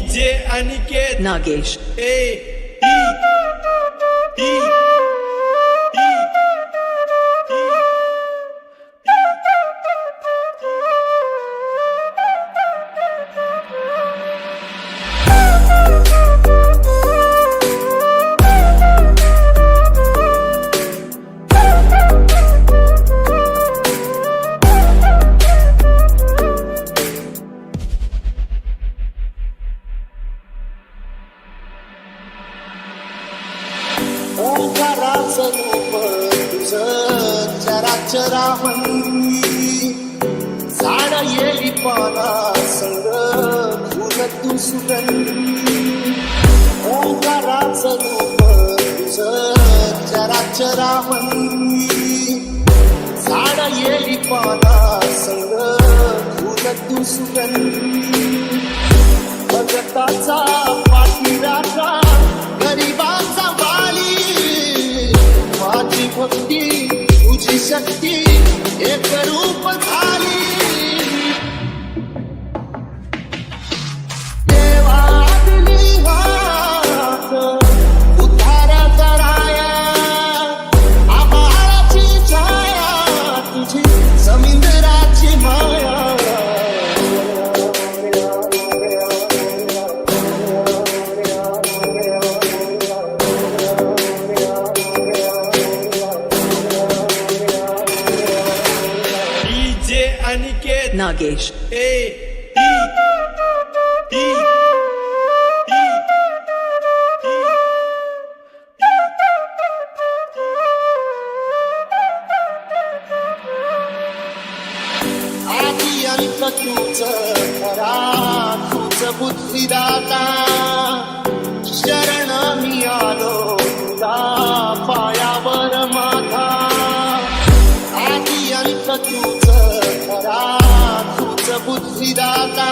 DJ Aniket Nagesh A T T ओंकाराचं रूप तुझं चराचरामंदी झाड येली पाना संग फुल तू सुगंधी ओंकाराचं रूप तुझं चराचरामंदी झाड येली पाना संग फुल तू सुगंधी भगताचा पाठीराजा गरिबाचा माझी भक्ती तुझी शक्ती एक रूप झाली देवातली हात उद्धार कराया आभाळाची छाया तुझी समुद्राची माया Aniket Nagesh A T T आधी अंत तूच खरा तूच बुद्धिदाता शरण मी आलो तुला पायावर माझा आधी अंत तूच खरा तूच बुद्धिदाता